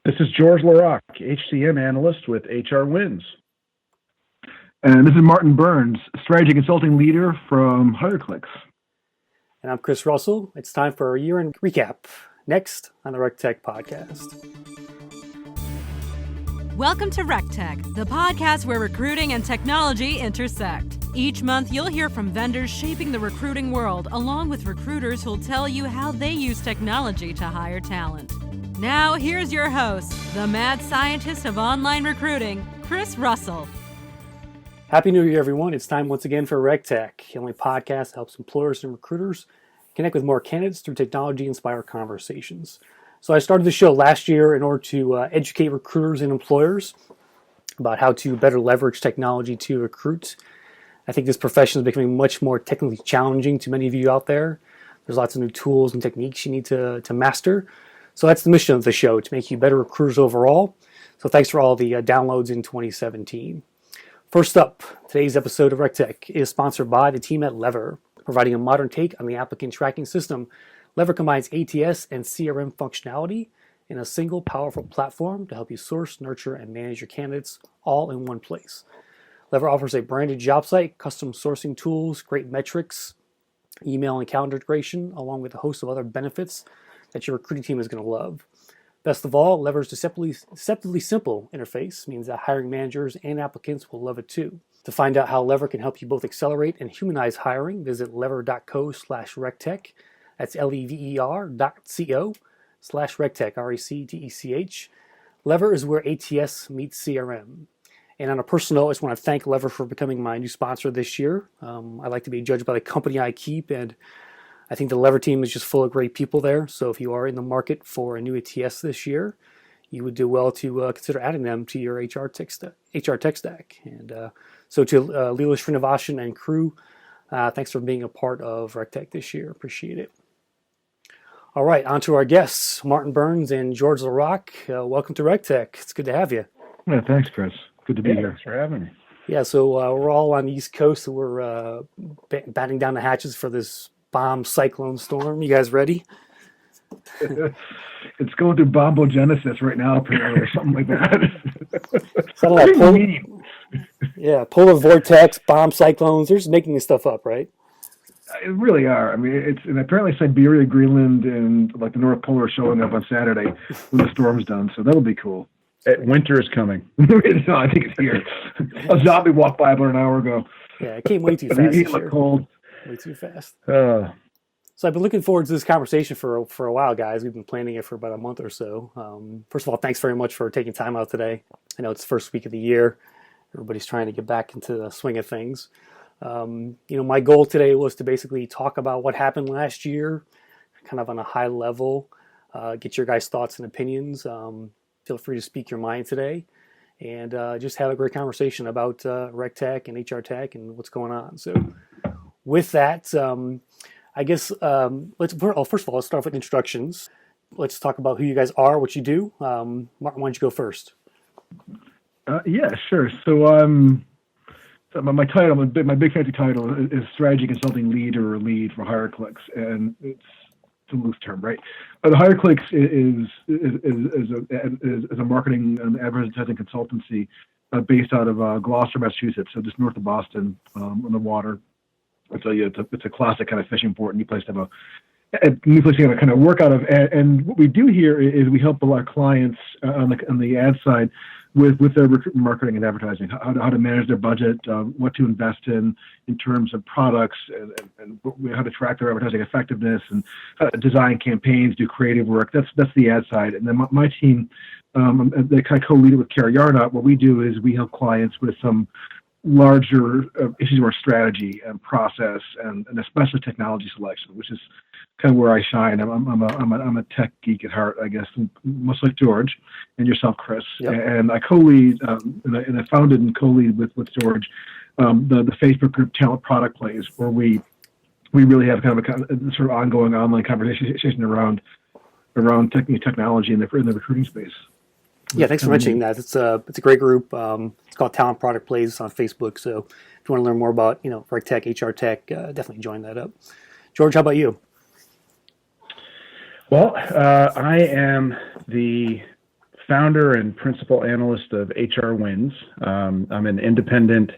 This is George LaRock, HCM analyst with HR Wins. And this is Martin Burns, strategy consulting leader from HireClicks. And I'm Chris Russell. It's time for our year-end recap. Next on the RecTech podcast. Welcome to RecTech, the podcast where recruiting and technology intersect. Each month, you'll hear from vendors shaping the recruiting world, along with recruiters who'll tell you how they use technology to hire talent. Now, here's your host, the mad scientist of online recruiting, Chris Russell. Happy New Year, everyone. It's time once again for RecTech, the only podcast that helps employers and recruiters connect with more candidates through technology-inspired conversations. So I started the show last year in order to educate recruiters and employers about how to better leverage technology to recruit. I think this profession is becoming much more technically challenging to many of you out there. There's lots of new tools and techniques you need to master. So that's the mission of the show, to make you better recruiters overall. So thanks for all the downloads in 2017. First up, today's episode of RecTech is sponsored by the team at Lever. Providing a modern take on the applicant tracking system, Lever combines ATS and CRM functionality in a single powerful platform to help you source, nurture, and manage your candidates all in one place. Lever offers a branded job site, custom sourcing tools, great metrics, email and calendar integration, along with a host of other benefits that your recruiting team is going to love. Best of all, Lever's deceptively simple interface means that hiring managers and applicants will love it too. To find out how Lever can help you both accelerate and humanize hiring, visit lever.co/RecTech. That's lever.co/RecTech, RecTech. Lever is where ATS meets CRM. And on a personal note, I just want to thank Lever for becoming my new sponsor this year. I like to be judged by the company I keep, and I think the Lever team is just full of great people there. So if you are in the market for a new ATS this year, you would do well to consider adding them to your HR tech stack. And so to Leela Srinivasan and crew, thanks for being a part of RecTech this year. Appreciate it. All right, on to our guests, Martin Burns and George LaRock. Welcome to RecTech. It's good to have you. Yeah, thanks, Chris. Good to be here. Thanks for having me. Yeah, so we're all on the East Coast, so we're batting down the hatches for this bomb cyclone storm. You guys ready? It's going through bombogenesis right now, apparently, or something like that. Polar vortex, bomb cyclones. They're just making this stuff up, right? It really are. I mean, and apparently Siberia, Greenland, and like the North Pole are showing up on Saturday when the storm's done. So that'll be cool. Winter is coming. No, I think it's here. A zombie walked by about an hour ago. Yeah, it came way too fast. It looked cold. Way too fast. So I've been looking forward to this conversation for a while, guys. We've been planning it for about a month or so. First of all, thanks very much for taking time out today. I know it's the first week of the year. Everybody's trying to get back into the swing of things. My goal today was to basically talk about what happened last year, kind of on a high level, get your guys' thoughts and opinions. Feel free to speak your mind today, and just have a great conversation about RecTech and HR Tech and what's going on. So with that, I guess first of all, let's start with introductions. Let's talk about who you guys are, what you do. Martin, why don't you go first? Yeah, sure. So my title, my big fancy title is strategy consulting lead for HireClicks, and it's a loose term, right? But HireClicks is a marketing and advertising consultancy based out of Gloucester, Massachusetts, so just north of Boston, on the water. It's a classic kind of fishing port, new place to have a new place to kind of work out of. And what we do here is we help a lot of clients on the ad side with their recruitment marketing and advertising, how to manage their budget, what to invest in terms of products, and how to track their advertising effectiveness, and how to design campaigns, do creative work. That's the ad side. And then my team, they kind of co-lead it with Kara Yarnott. What we do is we help clients with some larger issues of our strategy and process, and especially technology selection, which is kind of where I shine. I'm a tech geek at heart, I guess, much like George and yourself, Chris. Yep. And I co-lead and I founded and co-lead with George the Facebook group Talent Product Plays, where we really have kind of a sort of ongoing online conversation around technology in the recruiting space. Yeah, thanks for mentioning that. It's a great group. It's called Talent Product Plays on Facebook. So if you want to learn more about RecTech, HR Tech, definitely join that up. George, how about you? Well, I am the founder and principal analyst of HR Wins. I'm an independent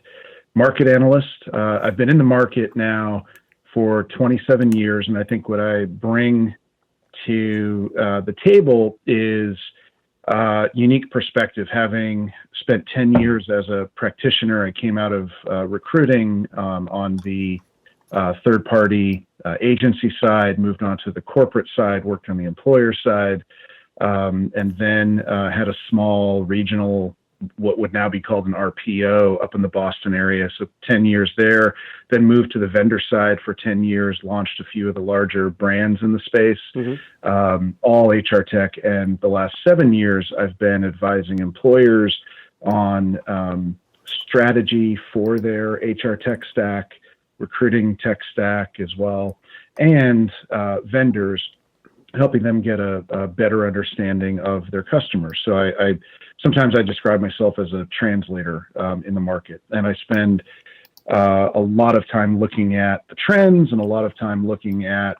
market analyst. I've been in the market now for 27 years, and I think what I bring to the table is unique perspective. Having spent 10 years as a practitioner, I came out of recruiting on the third-party agency side, moved on to the corporate side, worked on the employer side, and then had a small regional, what would now be called an RPO, up in the Boston area. So 10 years there, then moved to the vendor side for 10 years, launched a few of the larger brands in the space, all HR tech. And the last 7 years, I've been advising employers on strategy for their HR tech stack, recruiting tech stack as well, and vendors, helping them get a better understanding of their customers. So I sometimes I describe myself as a translator in the market, and I spend a lot of time looking at the trends and a lot of time looking at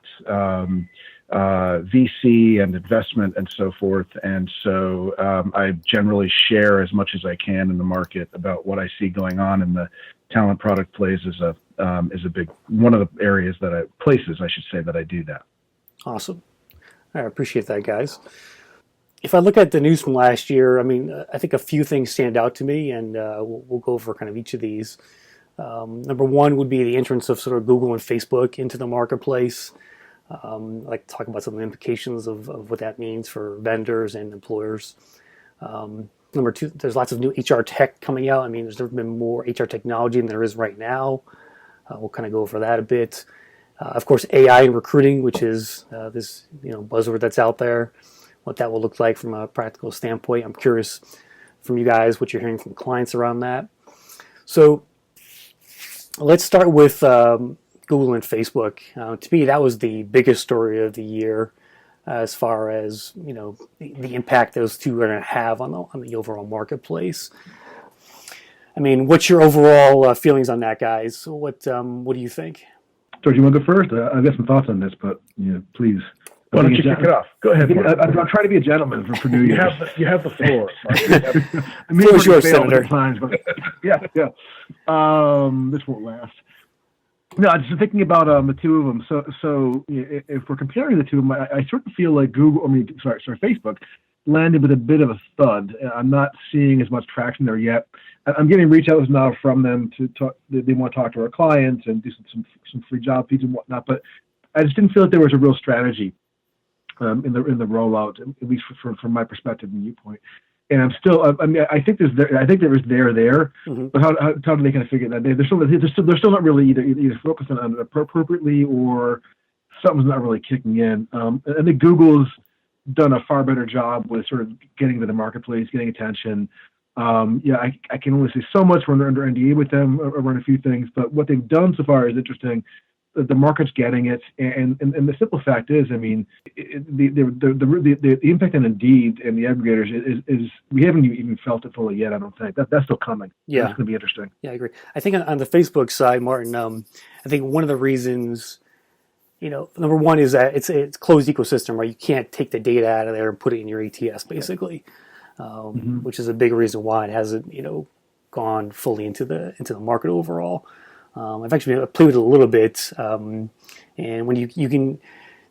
VC and investment and so forth. And so I generally share as much as I can in the market about what I see going on in the talent product plays is a big one of the areas places I should say that I do that. Awesome. I appreciate that, guys. If I look at the news from last year, I mean, I think a few things stand out to me, and we'll go over kind of each of these. Number one would be the entrance of sort of Google and Facebook into the marketplace. I'd like to talk about some of the implications of what that means for vendors and employers. Number two, there's lots of new HR tech coming out. I mean, there's never been more HR technology than there is right now. We'll kind of go over that a bit. Of course, AI in recruiting, which is this buzzword that's out there, what that will look like from a practical standpoint. I'm curious from you guys what you're hearing from clients around that. So let's start with Google and Facebook. To me, that was the biggest story of the year as far as the impact those two are going to have on the overall marketplace. I mean, what's your overall feelings on that, guys? What do you think? George, you want to go first? I've got some thoughts on this, but please. Why don't you kick it off? Go ahead. I'm trying to be a gentleman for New Year's. You have the floor. I mean, it's yours, Senator. Times, but yeah. This won't last. No, I'm just thinking about the two of them. So if we're comparing the two of them, I sort of feel like Facebook landed with a bit of a thud. I'm not seeing as much traction there yet. I'm getting reach outs now from them to talk. They want to talk to our clients and do some free job feeds and whatnot. But I just didn't feel like there was a real strategy in the rollout, at least from my perspective and viewpoint. And I'm still. I mean, I think there was there. Mm-hmm. But how do they kind of figure that? They're still not really either focused on it appropriately, or something's not really kicking in. I think Google's done a far better job with sort of getting to the marketplace, getting attention. I can only say so much. We're under NDA with them around a few things, but what they've done so far is interesting. The market's getting it, and the simple fact is, I mean, the impact on Indeed and the aggregators is we haven't even felt it fully yet. I don't think that's still coming. Yeah, it's going to be interesting. Yeah, I agree. I think on the Facebook side, Martin, I think one of the reasons, number one is that it's a closed ecosystem, right? You can't take the data out of there and put it in your ATS, basically, which is a big reason why it hasn't, gone fully into the market overall. I've actually played with it a little bit, and when you can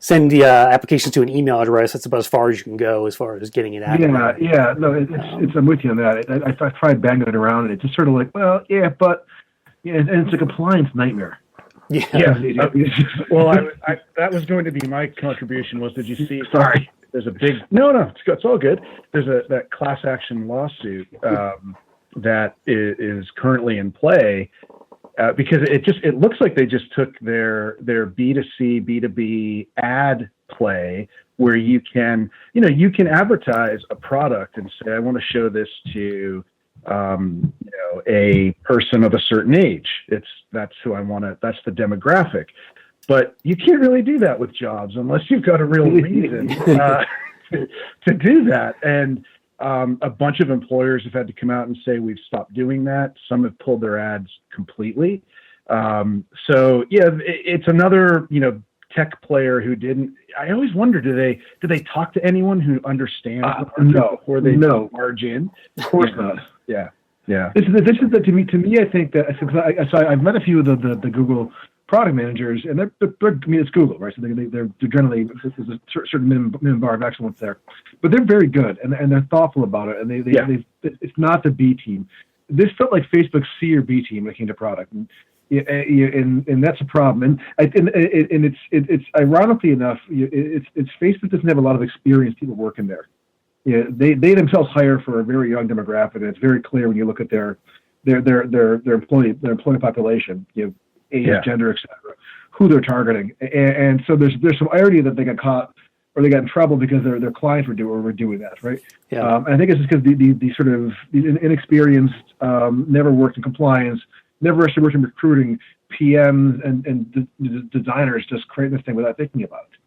send the application to an email address, that's about as far as you can go as far as getting it out. Yeah, no, it's I'm with you on that. I tried banging it around, and it's just sort of like, well, yeah, but and it's a compliance nightmare. Yeah. Well, that was going to be my contribution. Did you see? Sorry. There's a big no. It's all good. There's that class action lawsuit that is currently in play. Because it looks like they just took their B2C, B2B ad play where you can advertise a product and say, I want to show this to a person of a certain age. That's who I want to. That's the demographic. But you can't really do that with jobs unless you've got a real reason to do that. And a bunch of employers have had to come out and say we've stopped doing that. Some have pulled their ads completely. So yeah, it's another tech player who didn't. I always wonder, do they talk to anyone who understands the market no, before they no. barge in? Of course not. Yeah, yeah, This is the, to me. I think that I've met a few of the Google product managers, and they're I mean, it's Google, right? So they're generally, there's a certain minimum bar of excellence there, but they're very good and they're thoughtful about it, and they it's not the B team. This felt like Facebook's C or B team when it came to product, and that's a problem. And it's ironically enough, it's Facebook doesn't have a lot of experienced people working there. Yeah, they themselves hire for a very young demographic, and it's very clear when you look at their employee population, age, gender, etc., who they're targeting, and so there's some irony that they got caught or they got in trouble because their clients were doing that, right? Yeah. And I think it's just because the sort of inexperienced, never worked in compliance, never actually worked in recruiting PMs and designers just creating this thing without thinking about it.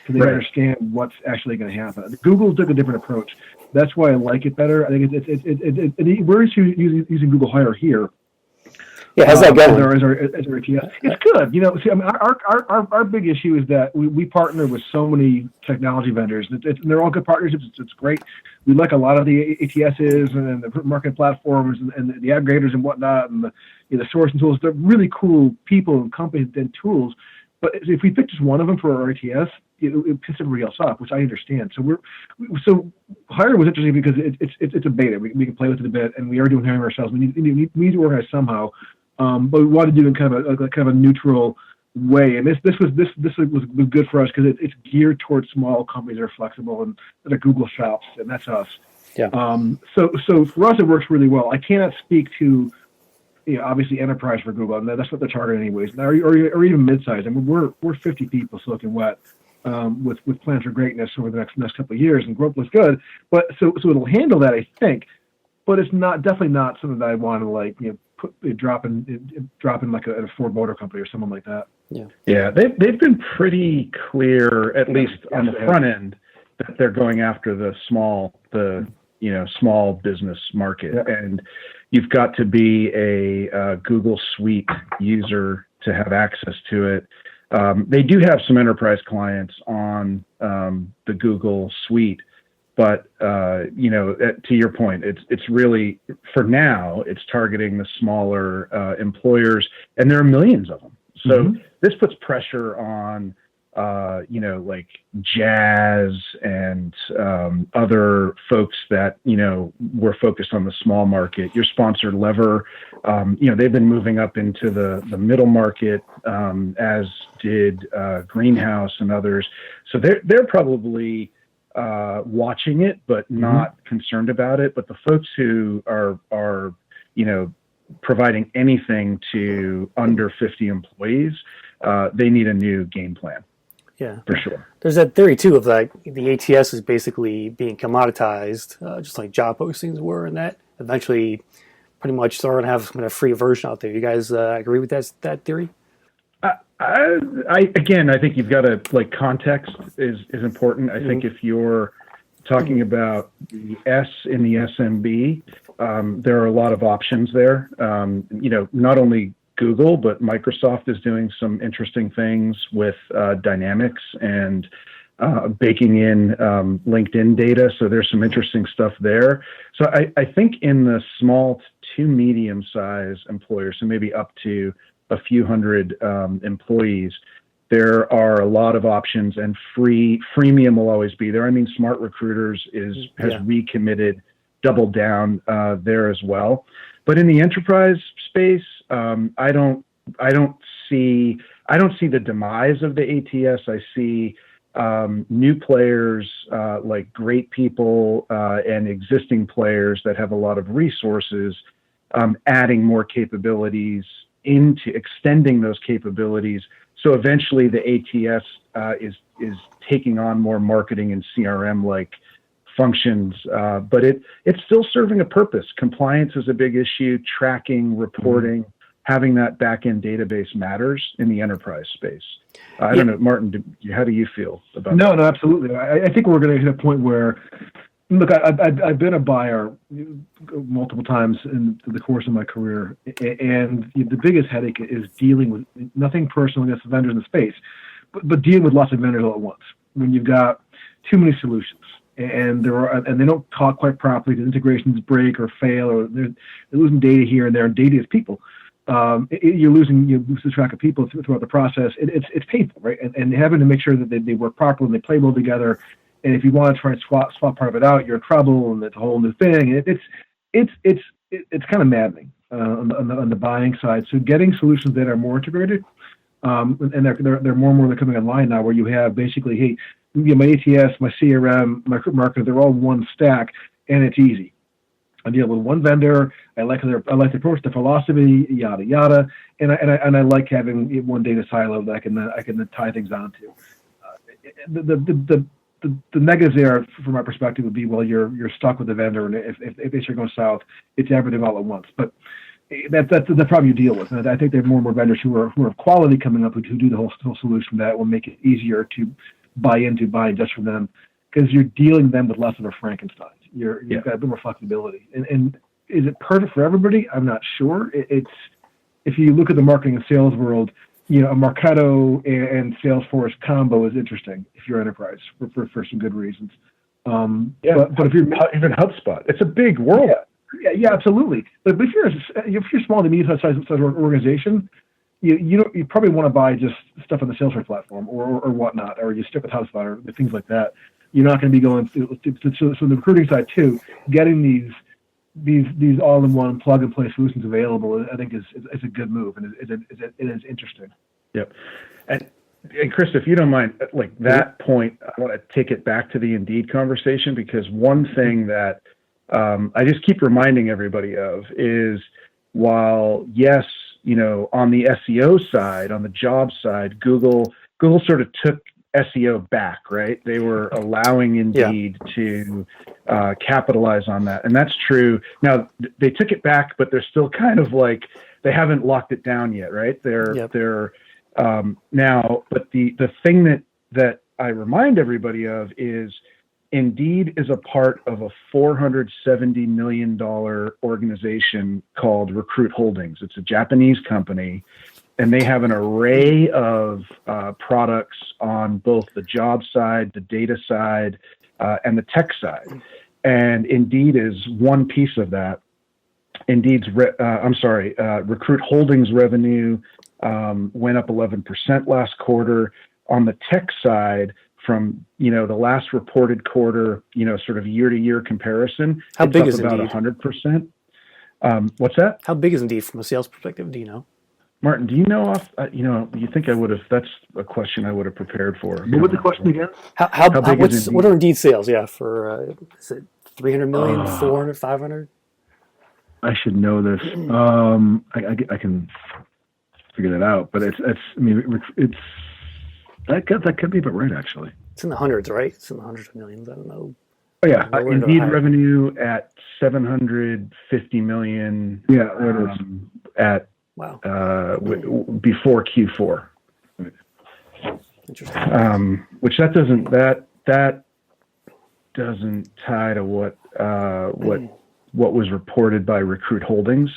Because they understand what's actually going to happen. Google took a different approach. That's why I like it better. I think we're using Google Hire here. Yeah, how's that going? As our ATS. It's good. See, I mean, our big issue is that we partner with so many technology vendors. And they're all good partnerships. It's great. We like a lot of the ATSs and the market platforms and the aggregators and whatnot and the sourcing tools. They're really cool people and companies and tools. But if we pick just one of them for our ATS, it pisses everybody else off, which I understand. So Hire was interesting because it's a beta. We can play with it a bit, and we are doing hiring ourselves. We need to organize somehow, but we want to do it in kind of a neutral way. And this was good for us because it's geared towards small companies that are flexible and that are Google shops, and that's us. Yeah. So for us, it works really well. I cannot speak to obviously enterprise for Google, and that's what they're targeting anyways. Or even mid-size. I mean, we're 50 people soaking wet, with plans for greatness over the next couple of years, and growth looks good. But so it'll handle that, I think. But it's definitely not something that I want to drop in like a Ford Motor Company or someone like that. Yeah. Yeah. They've been pretty clear, at least on the front end, that they're going after the small business market, and you've got to be a Google Suite user to have access to it. They do have some enterprise clients on the Google Suite, but to your point, it's really, for now, it's targeting the smaller employers, and there are millions of them. So this puts pressure on like Jazz and other folks that, were focused on the small market. Your sponsor Lever, they've been moving up into the middle market, as did Greenhouse and others. So they're probably watching it, but not concerned about it. But the folks who are providing anything to under 50 employees, they need a new game plan. Yeah, for sure. There's that theory too of like the ATS is basically being commoditized, just like job postings were, and that eventually, pretty much, they're going to have some kind of free version out there. You guys agree with that theory? I think you've got to, context is important. I think if you're talking about the S in the SMB, there are a lot of options there. Not only Google, but Microsoft is doing some interesting things with Dynamics and baking in LinkedIn data. So there's some interesting stuff there. So I think in the small to medium-sized employers, so maybe up to a few hundred employees, there are a lot of options, and freemium will always be there. I mean, Smart Recruiters has recommitted, doubled down there as well. But in the enterprise space, I don't see the demise of the ATS. I see new players like Great People and existing players that have a lot of resources, adding more capabilities, into extending those capabilities. So eventually the ATS is taking on more marketing and CRM like functions, but it's still serving a purpose. Compliance is a big issue. Tracking, reporting, having that back-end database matters in the enterprise space. I don't know, Martin, how do you feel about that? No, absolutely. I think we're going to hit a point where, look, I've been a buyer multiple times in the course of my career, and the biggest headache is dealing with nothing personal against the vendors in the space, but dealing with lots of vendors all at once when you've got too many solutions and they don't talk quite properly, the integrations break or fail, or they're losing data here and there, and data is people. You lose the track of people throughout the process. It's painful, right? And having to make sure that they work properly and they play well together. And if you want to try and swap part of it out, you're in trouble, and it's a whole new thing. It's kind of maddening on the buying side. So getting solutions that are more integrated, and they're more and more coming online now, where you have basically, hey, my ATS, my CRM, my marketer, they're all one stack, and it's easy. I deal with one vendor. I like the approach, the philosophy, yada yada, and I like having one data silo that I can tie things onto. The negatives there, from my perspective, would be, well, you're stuck with the vendor, and if they start going south, it's everything all at once. But that's the problem you deal with. And I think there are more and more vendors who are of quality coming up who do the whole solution that will make it easier to buy just from them, because you're dealing them with less of a Frankenstein. You've got a bit more flexibility. And is it perfect for everybody? I'm not sure. It's if you look at the marketing and sales world, a Marketo and Salesforce combo is interesting if you're enterprise for some good reasons. But if you're even HubSpot, it's a big world. Yeah, absolutely. But if you're small to medium-sized organization, you probably want to buy just stuff on the Salesforce platform or whatnot, or you stick with HubSpot or things like that. You're not going to be going through. So the recruiting side too, getting these all-in-one plug-and-play solutions available, I think is a good move, and it is interesting. Yep. And Chris, if you don't mind, like that point, I want to take it back to the Indeed conversation, because one thing that I just keep reminding everybody of is, while yes, on the SEO side, on the job side, Google sort of took SEO back, right? They were allowing Indeed to capitalize on that, and that's true. Now they took it back, but they're still kind of like, they haven't locked it down yet, right? They're now, but the thing that I remind everybody of is, Indeed is a part of a $470 million organization called Recruit Holdings. It's a Japanese company, and they have an array of products on both the job side, the data side, and the tech side. And Indeed is one piece of that. Recruit Holdings revenue went up 11% last quarter. On the tech side, from the last reported quarter, sort of year-to-year comparison, how big is is about Indeed? 100%. What's that? How big is Indeed from a sales perspective? Do you know? Martin, do you know off? You think I would have? That's a question I would have prepared for. What was the question again? How big is Indeed? What are Indeed sales? Yeah, for is it 300 million, 400, 500? I should know this. I can figure that out, but it's that could be about right, actually. It's in the hundreds, right? It's in the hundreds of millions. I don't know. Oh yeah, Indeed revenue at $750 million. Yeah, there it is. At wow. Before Q4. Interesting. Which that doesn't tie to what was reported by Recruit Holdings.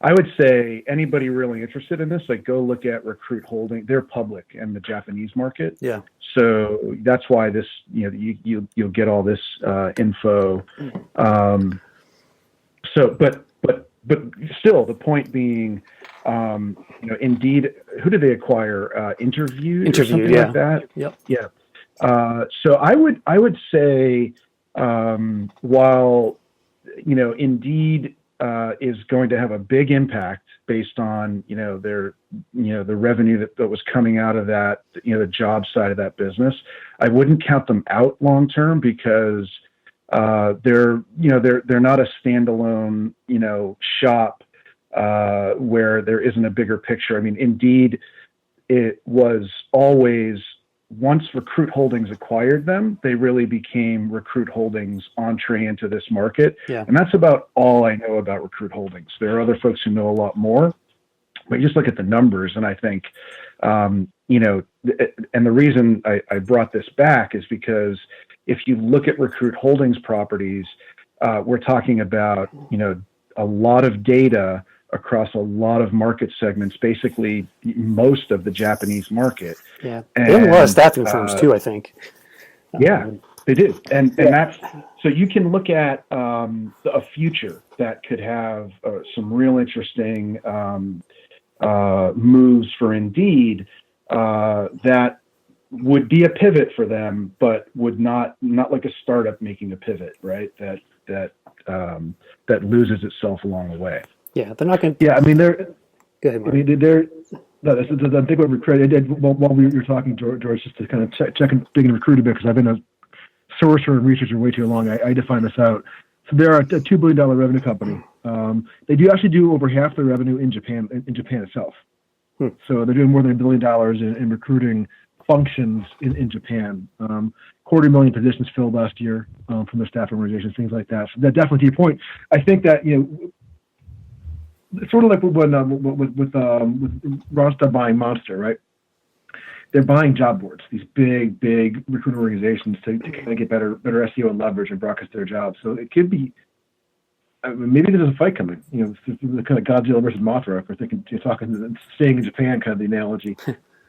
I would say anybody really interested in this, like, go look at Recruit Holdings. They're public in the Japanese market. Yeah. So that's why this, you'll get all this info. But still, the point being, Indeed, who did they acquire? Interview, or something like that. Yep. Yeah. So I would say, while Indeed is going to have a big impact based on their the revenue that was coming out of that, the job side of that business, I wouldn't count them out long term, because they're not a standalone shop where there isn't a bigger picture. I mean, Indeed, it was always, once Recruit Holdings acquired them, they really became Recruit Holdings' entree into this market. Yeah. And that's about all I know about Recruit Holdings. There are other folks who know a lot more, but you just look at the numbers, and I think, and the reason I brought this back is because if you look at Recruit Holdings properties, we're talking about, a lot of data across a lot of market segments, basically most of the Japanese market. Yeah, they have a lot of staffing firms too, I think. Yeah, they do, and that's so you can look at a future that could have some real interesting moves for Indeed that would be a pivot for them, but would not like a startup making a pivot, right? That loses itself along the way. Yeah, they're not going. Yeah, I mean they're. Go ahead, Mark. I mean they're. No, this is, I think what recruit I did while we were talking, George, just to kind of check and dig and recruit a bit, because I've been a sourcer and researcher way too long. I define this out. So they're a $2 billion revenue company. They do actually do over half their revenue in Japan itself. So they're doing more than $1 billion in recruiting functions in Japan. 250,000 positions filled last year from their staff organizations, things like that. So that definitely, to your point, I think that, it's sort of like when with Randstad buying Monster, right? They're buying job boards, these big recruiting organizations to kind of get better SEO and leverage and broadcast their jobs. So it could be, maybe there's a fight coming, the kind of Godzilla versus Mothra, if we're thinking, staying in Japan kind of the analogy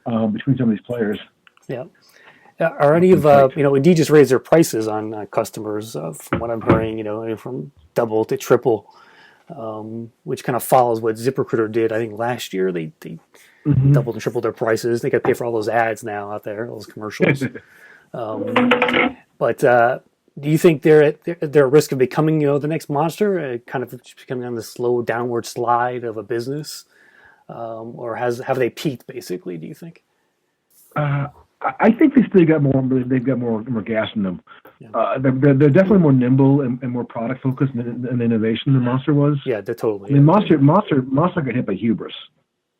between some of these players. Yeah. Are any of, Indeed just raised their prices on customers, from what I'm hearing, from double to triple, which kind of follows what ZipRecruiter did. I think last year they doubled and tripled their prices. They got to pay for all those ads now out there, all those commercials. But do you think they're at risk of becoming, the next Monster, kind of becoming on the slow downward slide of a business, or have they peaked basically? Do you think? I think they've got more gas in them. Yeah. They're definitely more nimble and more product focused and innovation than Monster was. Yeah, they're totally. I mean, Monster got hit by hubris,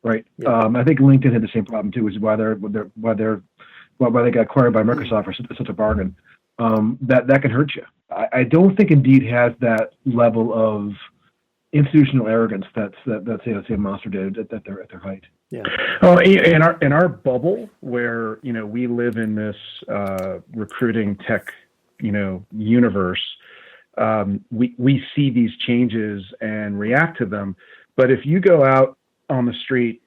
right? Yeah. I think LinkedIn had the same problem too, which is why they got acquired by Microsoft for such a bargain. That can hurt you. I don't think Indeed has that level of institutional arrogance that say Monster did at their height. Yeah. Oh, in our bubble where we live in this recruiting tech universe, we see these changes and react to them. But if you go out on the street,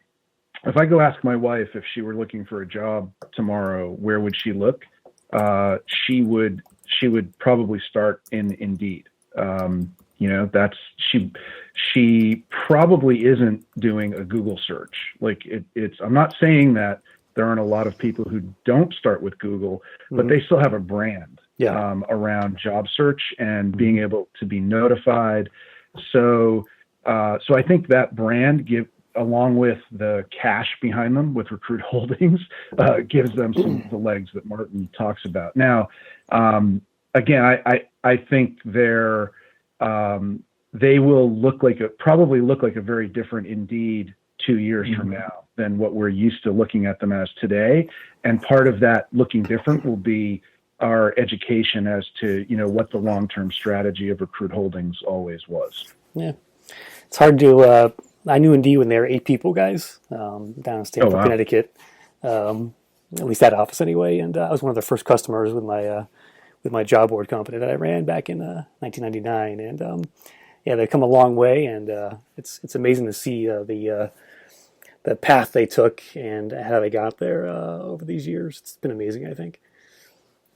if I go ask my wife if she were looking for a job tomorrow, where would she look? She would probably start in Indeed. That's she probably isn't doing a Google search. Like I'm not saying that there aren't a lot of people who don't start with Google, but they still have a brand around job search and being able to be notified. So I think that brand along with the cash behind them with Recruit Holdings, gives them some of the legs that Martin talks about. Now, again, I think they will probably look like a very different Indeed 2 years from now than what we're used to looking at them as today. And part of that looking different will be our education as to, what the long-term strategy of Recruit Holdings always was. Yeah. It's hard to, I knew Indeed when they were 8 people, guys, down in Stamford, Connecticut, at least that office anyway. And I was one of the first customers with my job board company that I ran back in 1999. And they've come a long way, and it's amazing to see the path they took and how they got there over these years. It's been amazing, I think.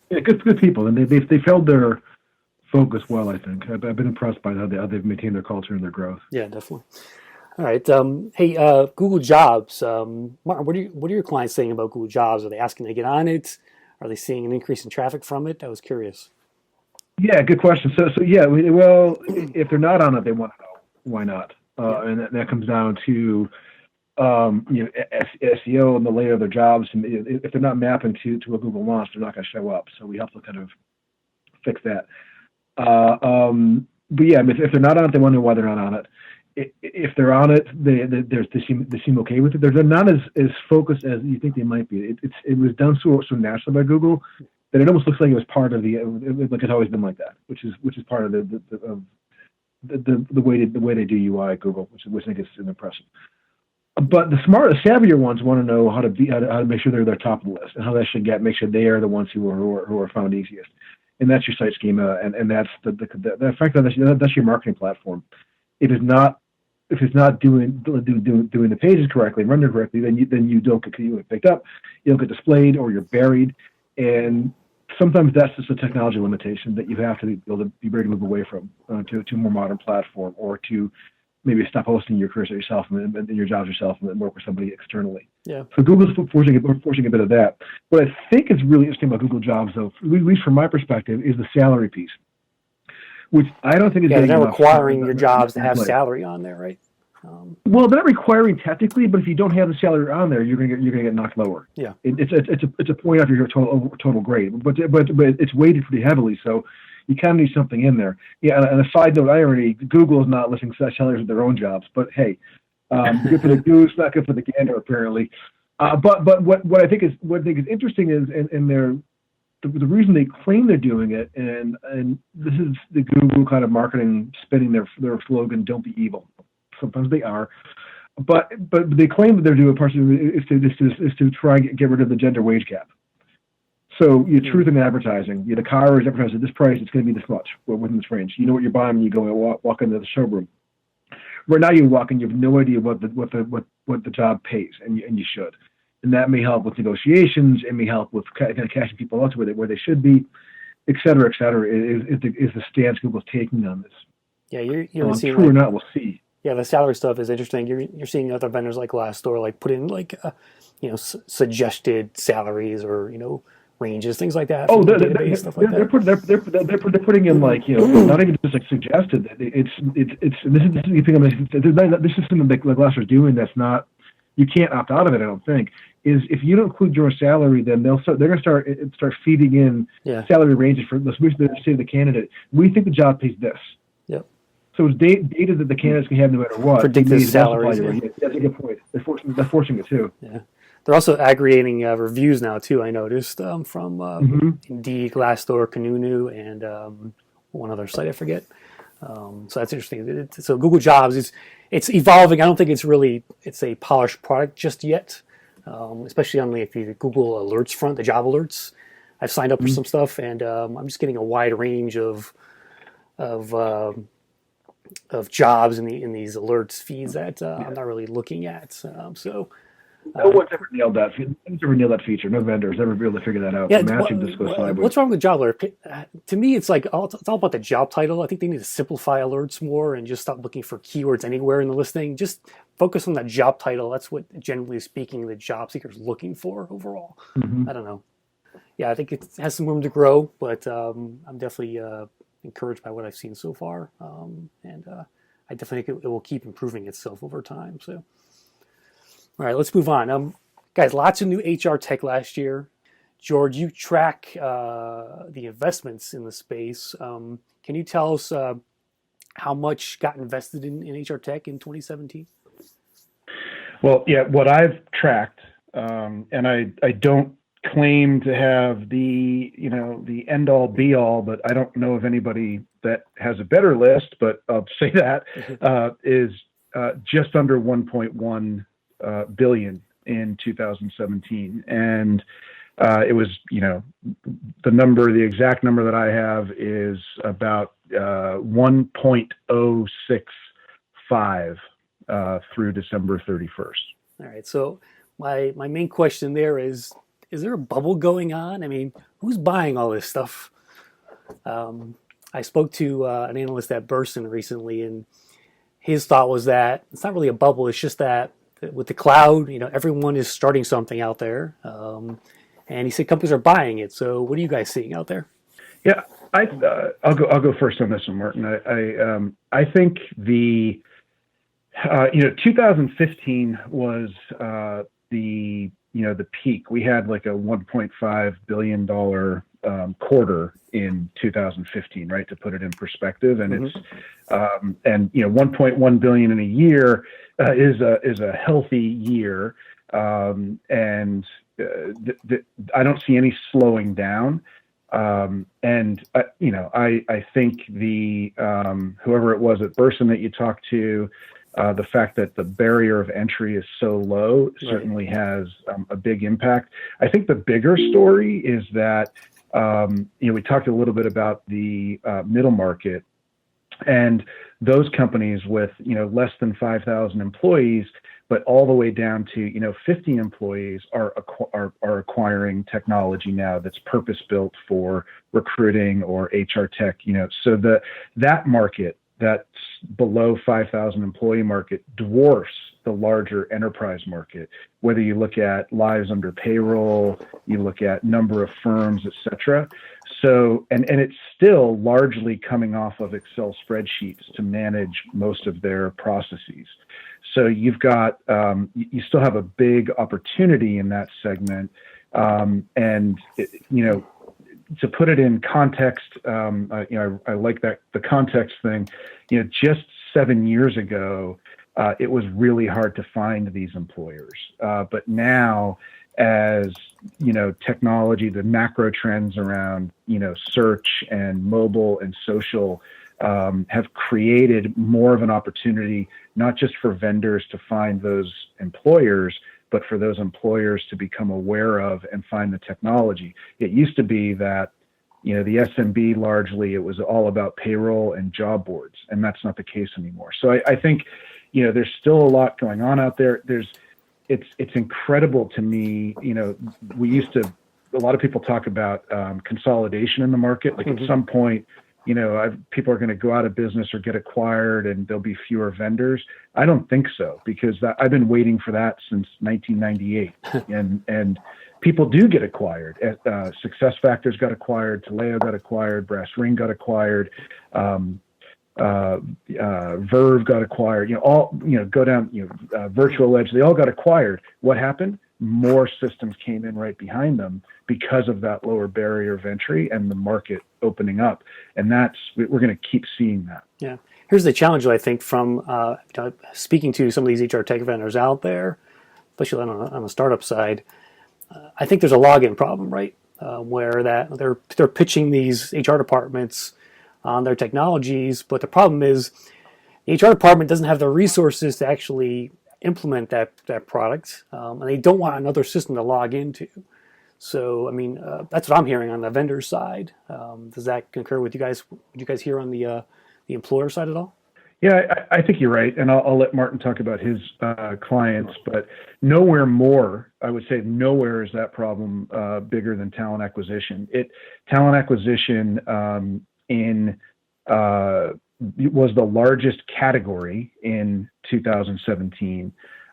Yeah, good people, and they've held their focus well. I think I've been impressed by how they've maintained their culture and their growth. Yeah, definitely. All right. Hey, Google Jobs. Martin, what are your clients saying about Google Jobs? Are they asking to get on it? Are they seeing an increase in traffic from it? I was curious. Yeah, good question. So yeah, well, if they're not on it, they want to know why not, and that comes down to SEO and the layout of their jobs. And if they're not mapping to a Google launch, they're not going to show up. So we have to kind of fix that. But yeah, if they're not on it, they want to know why they're not on it. If they're on it, they seem okay with it. They're not as focused as you think they might be. It was done so naturally by Google that it almost looks like it was part of like it's always been like that, which is part of the way they do UI at Google, which I think is impressive. But the savvier ones want to know how to make sure they're top of the list and how they should make sure they are the ones who are found easiest. And that's your site schema, and that's the fact that that's your marketing platform. It is not if it's not doing the pages correctly, rendered correctly, then you don't get picked up, you don't get displayed, or you're buried. And sometimes that's just a technology limitation that you have to be able to be ready to move away from to a more modern platform, or to maybe stop hosting your careers yourself and your jobs yourself and work with somebody externally. Yeah. So Google's forcing a bit of that. What I think is really interesting about Google Jobs, though, at least from my perspective, is the salary piece, which I don't think is they're enough requiring your jobs to have salary on there, right? Well, they're not requiring technically, but if you don't have the salary on there, you're gonna get knocked lower. Yeah, it's a point off your total grade, but it's weighted pretty heavily, so you kind of need something in there. Yeah, and a side note irony: Google is not listing salaries of their own jobs, but hey, good for the goose, not good for the gander, apparently. But what I think is interesting is the reason they claim they're doing it, and this is the Google kind of marketing spinning their slogan, "Don't be evil." Sometimes they are, but they claim that they're doing partially is to try and get rid of the gender wage gap. So your truth in advertising, the car is advertised at this price, it's going to be this much, within this range. You know what you're buying when you go and walk into the showroom. Right now, you walk in, you have no idea what the job pays, and you should, and that may help with negotiations. It may help with kind of cashing people out to where they should be, et cetera, et cetera. Is the stance Google's taking on this? Yeah, you're seeing true or not, we'll see. Yeah, the salary stuff is interesting. You're seeing other vendors like Glassdoor put in suggested salaries or ranges, things like that. Oh, they're putting in not even just suggested. This is something that Glassdoor's doing that's not. You can't opt out of it. I don't think. Is if you don't include your salary, then they're going to start feeding in salary ranges for the say to the candidate. We think the job pays this. Yep. So it's data that the candidates can have no matter what. Predictive salaries. Yeah. That's a good point. They're forcing it too. Yeah. They're also aggregating reviews now too. I noticed from Indeed, Glassdoor, Kununu, and one other site I forget. So that's interesting. So Google Jobs it's evolving. I don't think it's a polished product just yet, especially on if you Google Alerts front, the job alerts. I've signed up for some stuff, and I'm just getting a wide range of jobs in these alerts feeds that I'm not really looking at. No one's ever nailed that. No one's ever nailed that feature. No vendors ever been able to figure that out. Yeah, matching just goes sideways. What's wrong with job alert? To me, it's all about the job title. I think they need to simplify alerts more and just stop looking for keywords anywhere in the listing. Just focus on that job title. That's what, generally speaking, the job seeker is looking for overall. I don't know. Yeah, I think it has some room to grow, but I'm definitely encouraged by what I've seen so far, and I definitely think it will keep improving itself over time. So, all right, let's move on. Guys, lots of new HR tech last year. George, you track the investments in the space. Can you tell us how much got invested in HR tech in 2017? Well, yeah, what I've tracked, and I don't claim to have the end all be all, but I don't know of anybody that has a better list, but I'll say that is just under 1.1 billion in 2017. And it was, the exact number that I have is about 1.065 through December 31st. All right. So my main question there is there a bubble going on? I mean, who's buying all this stuff? I spoke to an analyst at Burson recently, and his thought was that it's not really a bubble. It's just that with the cloud, everyone is starting something out there. And he said companies are buying it. So what are you guys seeing out there? Yeah, I'll go first on this one, Martin. I think 2015 was the peak. We had like a $1.5 billion quarter in 2015, right? To put it in perspective, and it's 1.1 billion in a year is a healthy year, and I don't see any slowing down. And I think whoever it was at Burson that you talked to, the fact that the barrier of entry is so low certainly has a big impact. I think the bigger story is that we talked a little bit about the middle market. And those companies with, less than 5,000 employees, but all the way down to, 50 employees are acquiring technology now that's purpose built for recruiting or HR tech, so that market, that's below 5,000 employee market, dwarfs the larger enterprise market. Whether you look at lives under payroll, you look at number of firms, et cetera. So, and it's still largely coming off of Excel spreadsheets to manage most of their processes. So you've got, you still have a big opportunity in that segment. To put it in context, I like that the context thing. Just 7 years ago, it was really hard to find these employers. But now, as technology, the macro trends around search and mobile and social have created more of an opportunity, not just for vendors to find those employers, but for those employers to become aware of and find the technology. It used to be that, the SMB largely, it was all about payroll and job boards, and that's not the case anymore. So I think, there's still a lot going on out there. It's incredible to me. A lot of people talk about consolidation in the market. Like at some point, people are going to go out of business or get acquired and there'll be fewer vendors. I don't think so, because I've been waiting for that since 1998. and people do get acquired. SuccessFactors got acquired, Taleo got acquired, Brass Ring got acquired, Verve got acquired. Go down. Virtual Edge, they all got acquired. What happened? More systems came in right behind them because of that lower barrier of entry and the market opening up. And we're going to keep seeing that. Yeah. Here's the challenge, I think, from speaking to some of these HR tech vendors out there, especially on the startup side. I think there's a login problem, right? Where that they're pitching these HR departments on their technologies, but the problem is the HR department doesn't have the resources to actually implement that product, and they don't want another system to log into. So, that's what I'm hearing on the vendor side. Does that concur with you guys? Would you guys hear on the employer side at all? Yeah, I think you're right, and I'll let Martin talk about his clients. But nowhere is that problem bigger than talent acquisition. Talent acquisition was the largest category in 2017,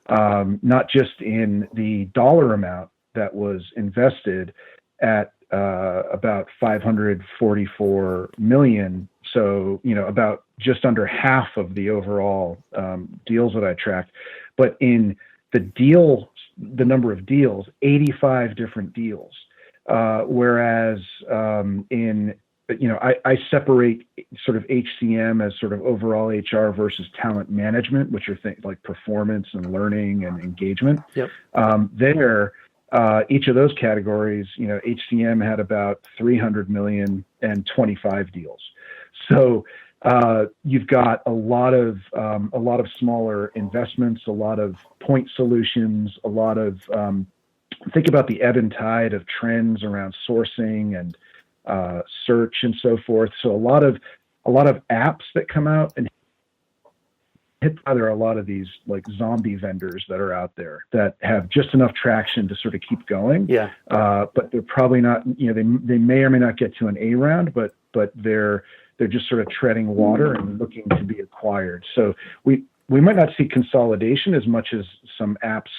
not just in the dollar amount that was invested at about 544 million. So, about just under half of the overall deals that I tracked. But in the number of deals, 85 different deals. Whereas I separate sort of HCM as sort of overall HR versus talent management, which are things like performance and learning and engagement. Yep. Each of those categories, HCM had about 300 million and 25 deals. So you've got a lot of smaller investments, a lot of point solutions, a lot of think about the ebb and tide of trends around sourcing and search and so forth. So a lot of apps that come out and there are a lot of these like zombie vendors that are out there that have just enough traction to sort of keep going. Yeah. But they're probably not, they may or may not get to an A round, but they're just sort of treading water and looking to be acquired. So we might not see consolidation as much as some apps,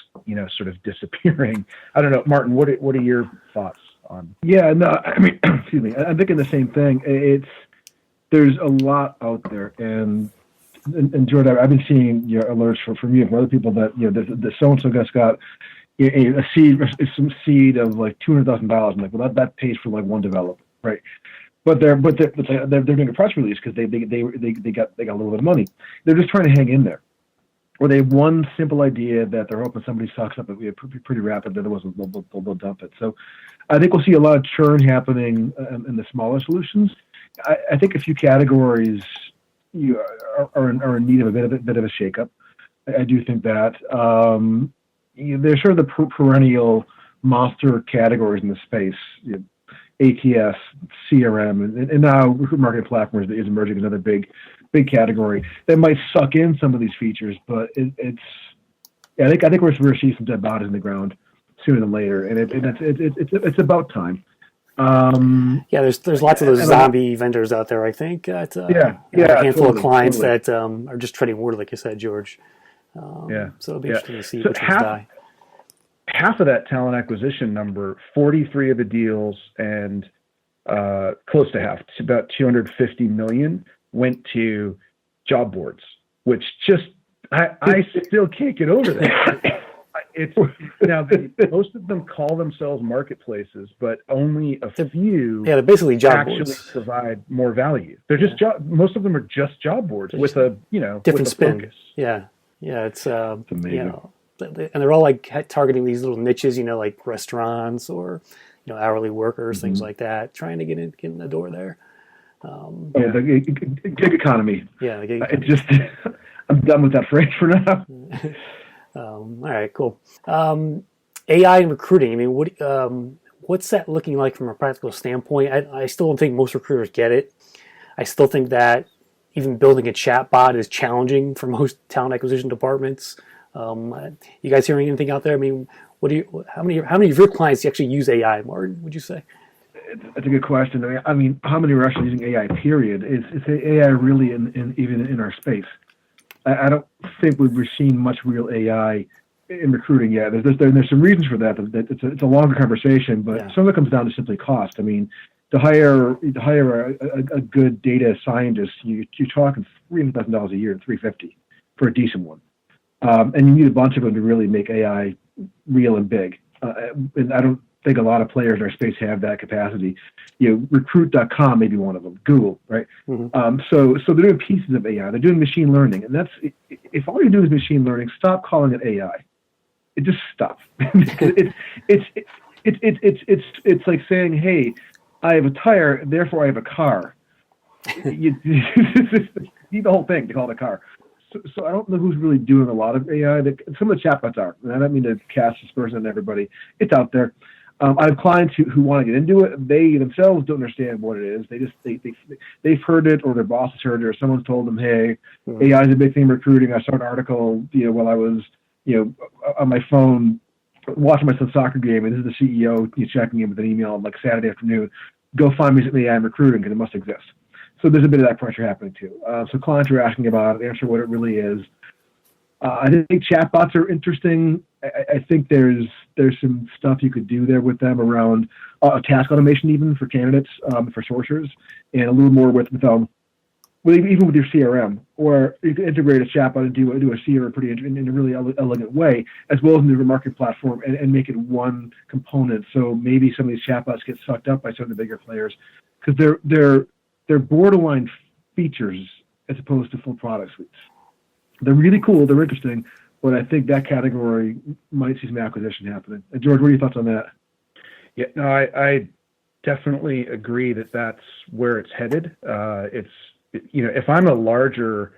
sort of disappearing. I don't know, Martin, what are your thoughts on? Yeah, no, excuse me. I'm thinking the same thing. There's a lot out there, and Jordan, I've been seeing alerts from you and from other people that the so and so just got some seed of like $200,000. I'm like, well, that pays for like one developer, right? But they're doing a press release because they got a little bit of money. They're just trying to hang in there. Or they have one simple idea that they're hoping somebody sucks up it pretty rapid, otherwise they'll dump it. So I think we'll see a lot of churn happening in the smaller solutions. I think a few categories are in need of a bit of a shakeup. I do think that they're sort of the perennial monster categories in the space. ATS, CRM, and now recruitment marketing platforms is emerging as another big category that might suck in some of these features, but I think we're going to see some dead bodies in the ground sooner than later, and it's about time. There's lots of those zombie vendors out there. I think a handful of clients that are just treading water, like you said, George. So it'll be interesting to see which ones die. Half of that talent acquisition number, 43 of the deals, and close to half, about 250 million, went to job boards, which just I still can't get over that. It's now most of them call themselves marketplaces, but only a few they're basically job actually boards. provide more value. They're just most of them are just job boards with a different spin. Focus. It's amazing. And they're all like targeting these little niches, like restaurants or hourly workers, things like that, trying to get in the door there. The gig economy. Yeah, the gig economy. I'm done with that phrase for now. All right, cool. AI and recruiting. I mean, what's that looking like from a practical standpoint? I still don't think most recruiters get it. I still think that even building a chat bot is challenging for most talent acquisition departments. You guys hearing anything out there? I mean, how many of your clients actually use AI, Martin, would you say? That's a good question. I mean, how many are actually using AI, period? Is AI really even in our space? I don't think we've seen much real AI in recruiting yet. There's some reasons for that. It's a longer conversation, but some of it comes down to simply cost. I mean, to hire a good data scientist, you're talking $300,000 a year to $350,000 for a decent one, and you need a bunch of them to really make AI real and big. And I don't think a lot of players in our space have that capacity. Recruit.com may be one of them. Google, right? Mm-hmm. So they're doing pieces of AI. They're doing machine learning, and that's if all you do is machine learning, stop calling it AI. It just stop. It's like saying, hey, I have a tire, therefore I have a car. You need the whole thing to call it a car. So I don't know who's really doing a lot of AI. Some of the chatbots are, and I don't mean to cast aspersions on everybody. It's out there. I have clients who want to get into it. They themselves don't understand what it is. They've heard it, or their boss has heard it, or someone's told them, "Hey, AI is a big thing in recruiting." I saw an article, while I was, on my phone watching my son's soccer game, and this is the CEO checking in with an email on like Saturday afternoon. Go find me some AI in recruiting because it must exist. So there's a bit of that pressure happening too. So clients are asking about it, answer what it really is. I think chatbots are interesting. I think there's some stuff you could do there with them around task automation, even for candidates, for sourcers, and a little more with even with your CRM, or you can integrate a chatbot and do a CRM in a really elegant way, as well as in the marketing platform, and make it one component. So maybe some of these chatbots get sucked up by some of the bigger players because they're borderline features as opposed to full product suites. They're really cool. They're interesting, but I think that category might see some acquisition happening. George, what are your thoughts on that? Yeah, no, I definitely agree that that's where it's headed. If I'm a larger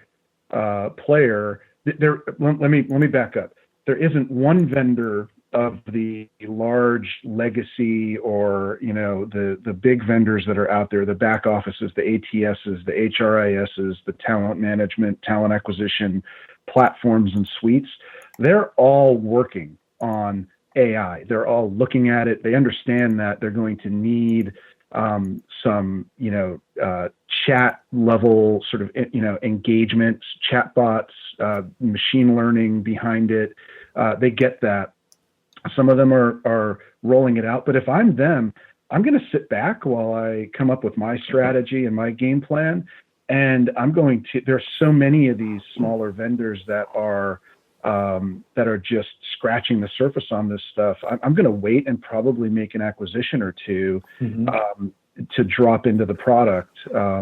player, let me back up. There isn't one vendor of the large legacy or the big vendors that are out there, the back offices, the ATSs, the HRISs, the talent management, talent acquisition platforms and suites. They're all working on AI. They're all looking at it. They understand that they're going to need some chat level sort of engagements, chatbots, machine learning behind it. They get that. Some of them are rolling it out, but if I'm them, I'm going to sit back while I come up with my strategy and my game plan. And there's so many of these smaller vendors that are just scratching the surface on this stuff. I'm going to wait and probably make an acquisition or two to drop into the product,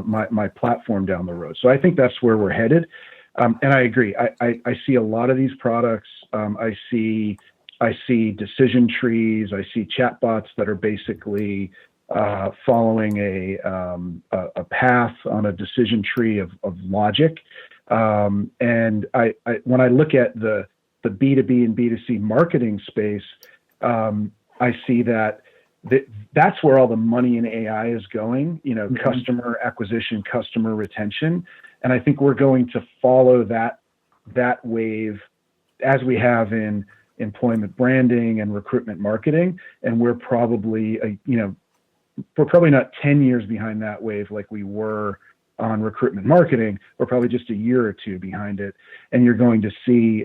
my platform down the road. So I think that's where we're headed. And I agree. I see a lot of these products. I see decision trees. I see chatbots that are basically following a path on a decision tree of logic. And when I look at the B2B and B2C marketing space, I see that that's where all the money in AI is going, customer acquisition, customer retention. And I think we're going to follow that wave as we have in employment branding and recruitment marketing. And we're probably, we're probably not 10 years behind that wave like we were on recruitment marketing. We're probably just a year or two behind it. And you're going to see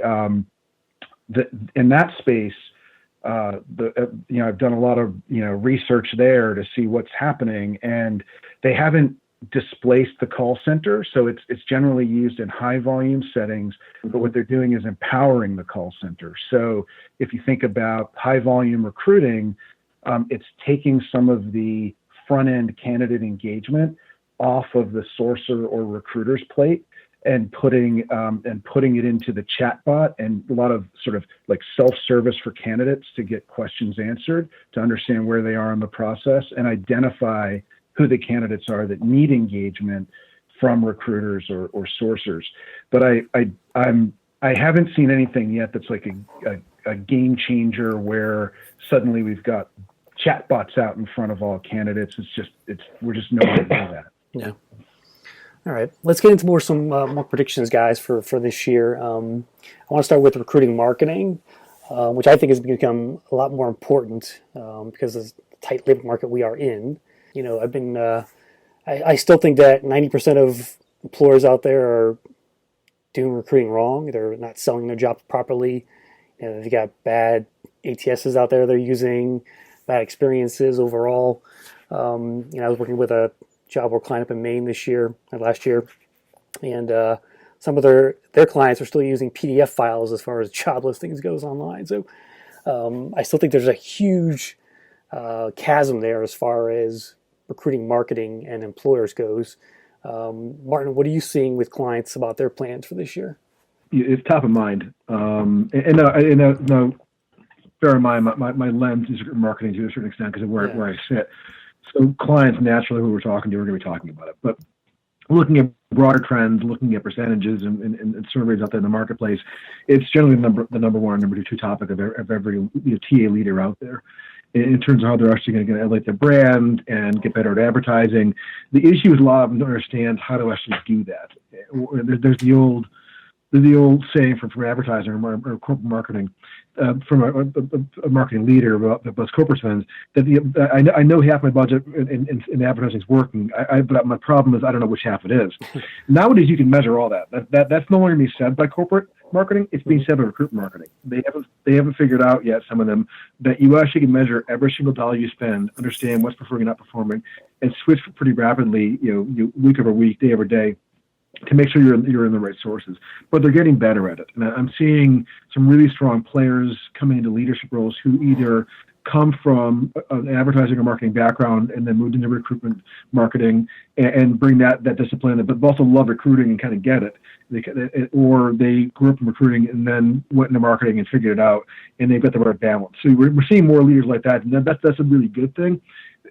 in that space, I've done a lot of research there to see what's happening, and they haven't displaced the call center. So it's generally used in high volume settings, but what they're doing is empowering the call center. So if you think about high volume recruiting, it's taking some of the front end candidate engagement off of the sourcer or recruiter's plate and putting it into the chatbot, and a lot of sort of like self-service for candidates to get questions answered, to understand where they are in the process and identify who the candidates are that need engagement from recruiters or sourcers. But I haven't seen anything yet that's like a game changer where suddenly we've got chatbots out in front of all candidates. We're just nowhere near that. Yeah. All right, let's get into some more predictions, guys, for this year. I want to start with recruiting marketing, which I think has become a lot more important because of the tight labor market we are in. I still think that 90% of employers out there are doing recruiting wrong. They're not selling their jobs properly. They got bad ATSs out there they're using, bad experiences overall. I was working with a job work client up in Maine last year, and some of their clients are still using PDF files as far as job listings goes online. So I still think there's a huge chasm there as far as recruiting marketing and employers goes. Martin, what are you seeing with clients about their plans for this year? It's top of mind. No, bear in mind, my lens is marketing to a certain extent because of where I sit. So clients naturally who we're talking to are going to be talking about it. But looking at broader trends, looking at percentages and surveys out there in the marketplace, it's generally the number one, number two topic of every TA leader out there in terms of how they're actually going to elevate their brand and get better at advertising. The issue is a lot of them don't understand how to actually do that. There's the old saying from advertising or corporate marketing, from a marketing leader about corporate spends, that I know half my budget in advertising is working, but my problem is I don't know which half it is. Nowadays you can measure all that. That's no longer being said by corporate marketing. It's being said by recruitment marketing. They haven't figured out yet, some of them, that you actually can measure every single dollar you spend, understand what's performing and not performing, and switch pretty rapidly, week over week, day over day, to make sure you're in the right sources. But they're getting better at it. And I'm seeing some really strong players coming into leadership roles who either come from an advertising or marketing background and then moved into recruitment marketing and bring that discipline, but also love recruiting and kind of get it. Or they grew up in recruiting and then went into marketing and figured it out, and they've got the right balance. So we're seeing more leaders like that, and that's a really good thing.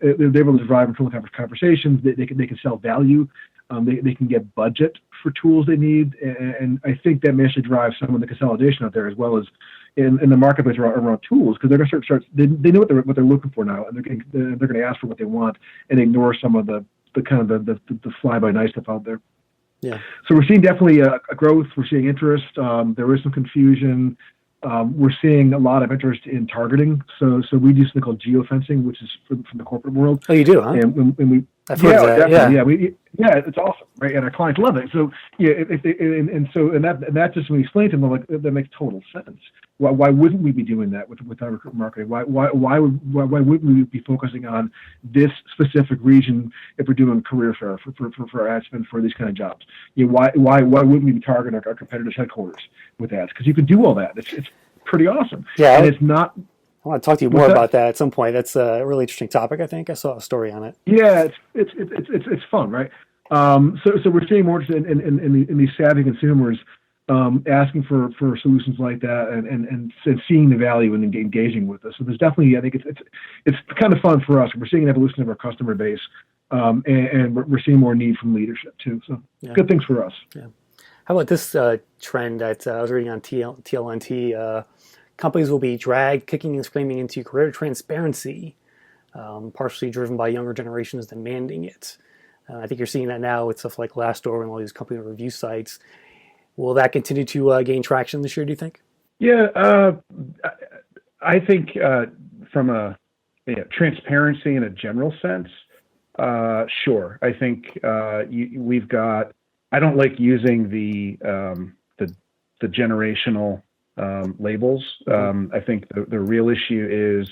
They're able to drive internal conversations. They can sell value. They can get budget for tools they need, and I think that may actually drive some of the consolidation out there, as well as in the marketplace around tools, because they're going to start. They know what they're looking for now, and they're going to ask for what they want and ignore some of the kind of the fly by night stuff out there. Yeah. So we're seeing definitely a growth. We're seeing interest. There is some confusion. We're seeing a lot of interest in targeting. So we do something called geofencing, which is from the corporate world. Oh, you do, huh? And we I've heard of that. Yeah, it's awesome, right? And our clients love it. So that just when we explain to them, like, that makes total sense. Why wouldn't we be doing that with our recruitment marketing? Why wouldn't we be focusing on this specific region if we're doing career fair for ad spend for these kind of jobs? Why wouldn't we be targeting our competitors' headquarters with ads? Because you can do all that. It's pretty awesome. Yeah, and it's not. I want to talk to you more about that at some point. That's a really interesting topic. I think I saw a story on it. Yeah, it's fun, right? So we're seeing more in these savvy consumers asking for solutions like that and seeing the value and engaging with us. So there's definitely, I think it's kind of fun for us. We're seeing an evolution of our customer base, and we're seeing more need from leadership too. So good things for us. Yeah. How about this trend that I was reading on TLNT? Companies will be dragged kicking and screaming into career transparency partially driven by younger generations demanding it. I think you're seeing that now with stuff like Glassdoor and all these company review sites. Will that continue to gain traction this year, do you think? Yeah, I think from a transparency in a general sense, sure. I think we've got. I don't like using the generational labels. I think the real issue is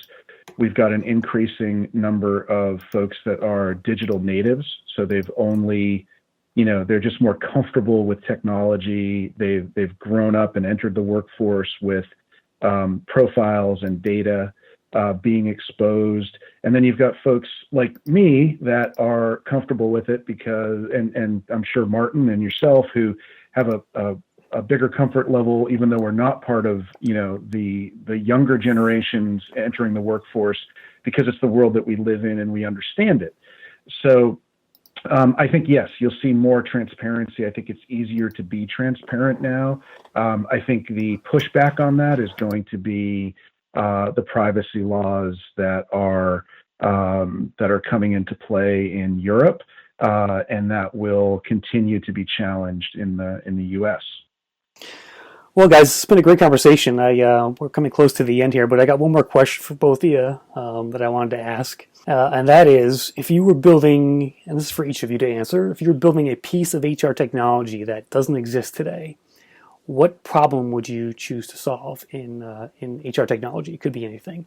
we've got an increasing number of folks that are digital natives, so they've only, they're just more comfortable with technology. They've grown up and entered the workforce with profiles and data being exposed, and then you've got folks like me that are comfortable with it because, and I'm sure Martin and yourself, who have a bigger comfort level, even though we're not part of the younger generations entering the workforce, because it's the world that we live in and we understand it. So I think, yes, you'll see more transparency. I think it's easier to be transparent now. I think the pushback on that is going to be the privacy laws that are coming into play in Europe, and that will continue to be challenged in the U.S. Well, guys, it's been a great conversation. We're coming close to the end here, but I got one more question for both of you that I wanted to ask. And that is, if you were building, and this is for each of you to answer, if you were building a piece of HR technology that doesn't exist today, what problem would you choose to solve in HR technology? It could be anything.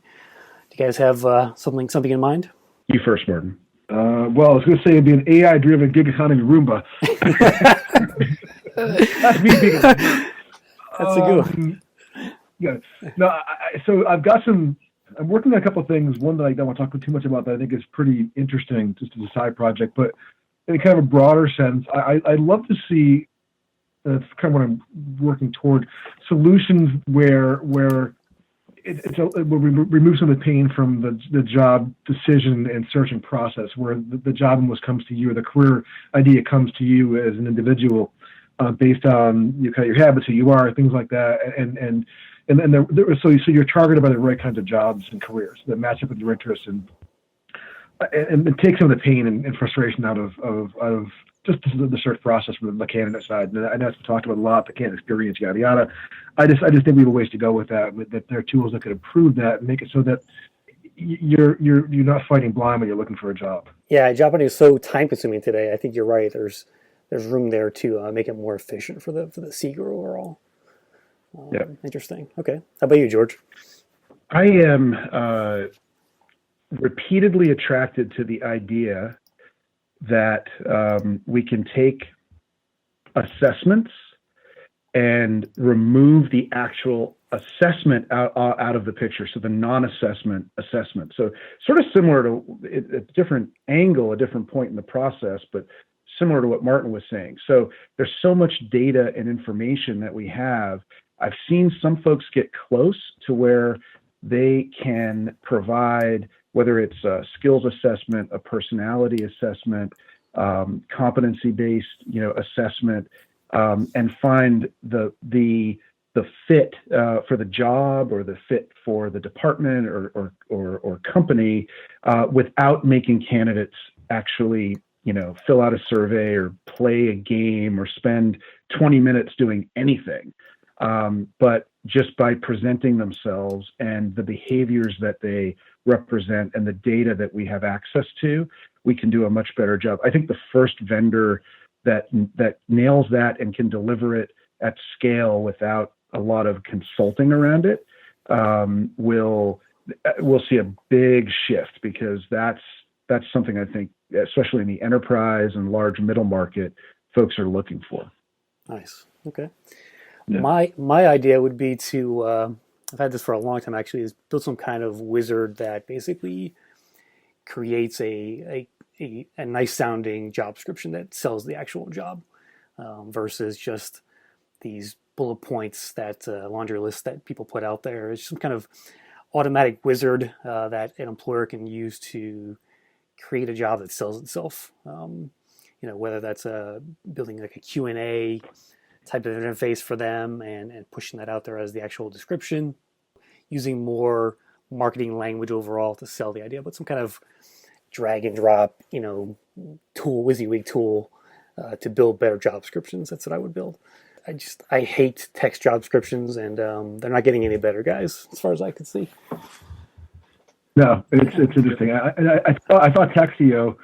Do you guys have something in mind? You first, Martin. Well, I was going to say it'd be an AI-driven gig economy Roomba. That's me being That's a good one. Yeah. No, so I've got I'm working on a couple of things. One that I don't want to talk too much about that I think is pretty interesting, just as a side project. But in kind of a broader sense, I'd love to see, that's kind of what I'm working toward, solutions where we remove some of the pain from the job decision and searching process, where the job almost comes to you, or the career idea comes to you as an individual, based on your habits, who you are, things like that, so you're targeted by the right kinds of jobs and careers that match up with your interests, and take some of the pain and frustration out of just the search process from the candidate side. And I know it's been talked about a lot, the candidate experience, yada yada. I just think we have a ways to go with that. That there are tools that could improve that and make it so that you're not fighting blind when you're looking for a job. Yeah, job hunting is so time consuming today. I think you're right. There's room there to make it more efficient for the seeker overall. Yeah. Interesting. Okay. How about you, George? I am repeatedly attracted to the idea that we can take assessments and remove the actual assessment out of the picture, so the non-assessment assessment. So sort of similar to a different angle, a different point in the process, but similar to what Martin was saying. So there's so much data and information that we have. I've seen some folks get close to where they can provide, whether it's a skills assessment, a personality assessment, competency-based, assessment, and find the fit for the job or the fit for the department or company, without making candidates actually, fill out a survey or play a game or spend 20 minutes doing anything. But just by presenting themselves and the behaviors that they represent and the data that we have access to, we can do a much better job. I think the first vendor that nails that and can deliver it at scale without a lot of consulting around it, we'll see a big shift, because that's something I think, especially in the enterprise and large middle market, folks are looking for. Nice. Okay. Yeah. My idea would be to, I've had this for a long time actually, is build some kind of wizard that basically creates a nice sounding job description that sells the actual job, versus just these bullet points, that laundry list that people put out there. It's some kind of automatic wizard that an employer can use to create a job that sells itself. Whether that's building like a Q&A type of interface for them and pushing that out there as the actual description, using more marketing language overall to sell the idea, but some kind of drag and drop, tool, WYSIWYG tool to build better job descriptions. That's what I would build. I hate text job descriptions, and they're not getting any better, guys, as far as I can see. No, it's interesting. I thought Texio.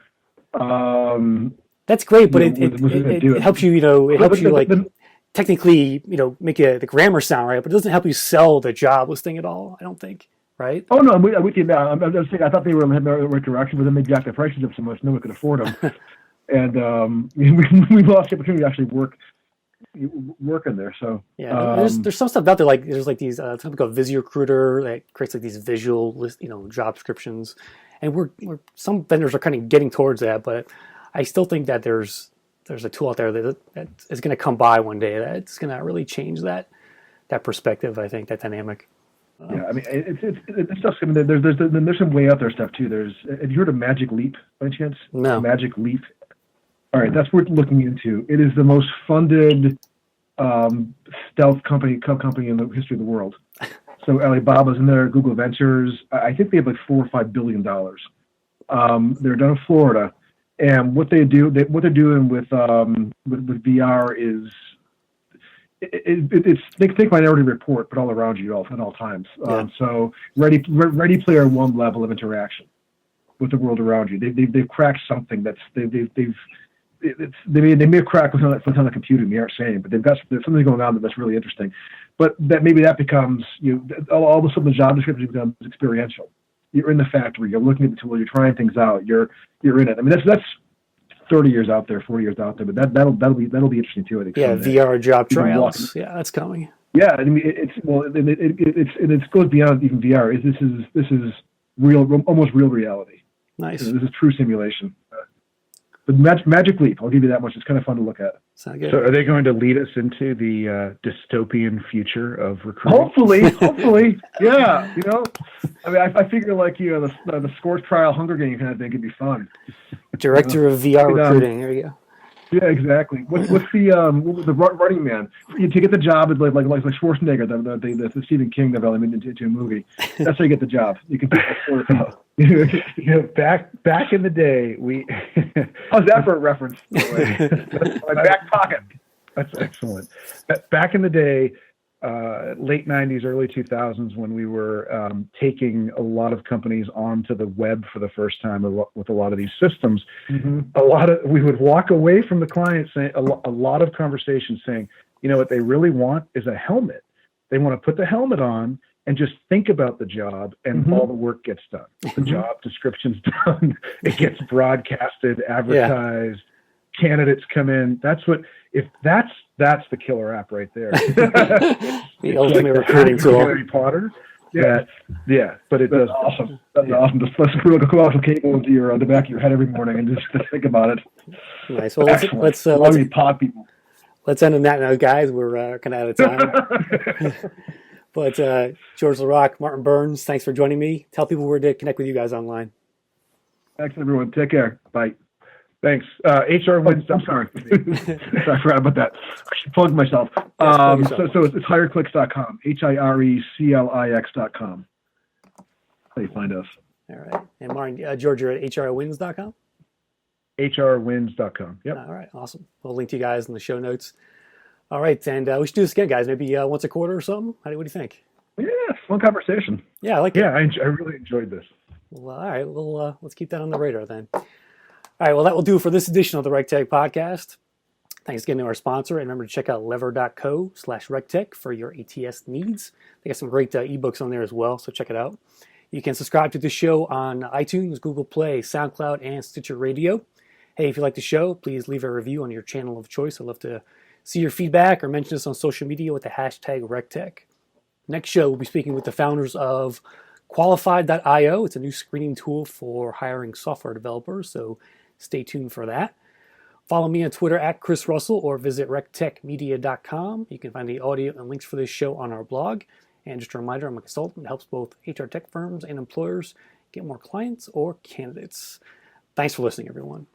That's great, but it helps you. It helps you technically, make the grammar sound right, but it doesn't help you sell the job listing at all. I don't think, right? Oh no, I'm with you now. I'm just saying. I thought they were in the right direction, but then they jacked the prices up so much no one could afford them, and we lost the opportunity to actually work in there. So there's some stuff out there there's these something called VisiRecruiter that creates these visual list, job descriptions, and we're some vendors are kind of getting towards that, but I still think that there's a tool out there that is going to come by one day that's going to really change that perspective. I think that dynamic. Yeah, I mean it's stuff. I mean, there's some way out there stuff too. Have you heard of Magic Leap by any chance? No. Magic Leap. All right, that's worth looking into. It is the most funded stealth company in the history of the world. So Alibaba's in there, Google Ventures. I think they have like $4 or $5 billion. They're down in Florida, and what they're doing with VR is it's think Minority Report, but all around you at all times. So Ready Player One level of interaction with the world around you. They've cracked something that's they may have cracked what's on the computer. We aren't saying, but there's something going on that's really interesting. But that becomes all of a sudden the job description becomes experiential. You're in the factory. You're looking at the tool. You're trying things out. You're in it. I mean that's 30 years out there, 40 years out there. But that'll be interesting too. I think. Yeah, VR job tryouts. Yeah, that's coming. Yeah, I mean it goes beyond even VR. This is real, almost real reality. Nice. This is true simulation. But Magic Leap, I'll give you that much. It's kind of fun to look at. Sound good. So are they going to lead us into the dystopian future of recruiting? Hopefully, yeah. I mean, I figure the sports trial Hunger Game kind of thing could be fun. Director of VR recruiting. There you go. Yeah, exactly. What's the Running Man? To get the job is like Schwarzenegger, the Stephen King novella made into a movie. That's how you get the job. You can back in the day, how's that for a reference? My back pocket. That's excellent. Back in the day, late 90s, early 2000s, when we were taking a lot of companies onto the web for the first time with a lot of these systems, we would walk away from the client saying a lot of conversations saying, what they really want is a helmet. They want to put the helmet on and just think about the job, and all the work gets done. The job description's done. It gets broadcasted, advertised. Candidates come in. That's the killer app right there. The ultimate recruiting tool. Harry Potter. Yeah, but it does. Awesome. That's awesome. Just let's screw a coaxial cable into the back of your head every morning and just think about it. Nice. Well, let's pod people. Let's end on that note, guys. We're kind of out of time. But George LaRock, Martin Burns, thanks for joining me. Tell people where to connect with you guys online. Thanks, everyone. Take care. Bye. Thanks. HR Wins. I'm sorry. I forgot about that. I should plug myself. So it's hireclicks.com. HIRECLIX.com. How you find us. All right. And Martin, George, you're at HRWins.com? HRWins.com. Yep. All right. Awesome. We'll link to you guys in the show notes. All right. And we should do this again, guys. Maybe once a quarter or something. What do you think? Yeah. Fun conversation. Yeah. I like it. Yeah. I really enjoyed this. Well, all right. Well, let's keep that on the radar then. All right, well, that will do it for this edition of the RecTech podcast. Thanks again to our sponsor, and remember to check out lever.co/RecTech for your ATS needs. They got some great ebooks on there as well, so check it out. You can subscribe to the show on iTunes, Google Play, SoundCloud, and Stitcher Radio. Hey, if you like the show, please leave a review on your channel of choice. I'd love to see your feedback or mention us on social media with the hashtag RecTech. Next show, we'll be speaking with the founders of Qualified.io. It's a new screening tool for hiring software developers, so stay tuned for that. Follow me on Twitter at Chris Russell or visit rectechmedia.com. You can find the audio and links for this show on our blog. And just a reminder, I'm a consultant that helps both HR tech firms and employers get more clients or candidates. Thanks for listening, everyone.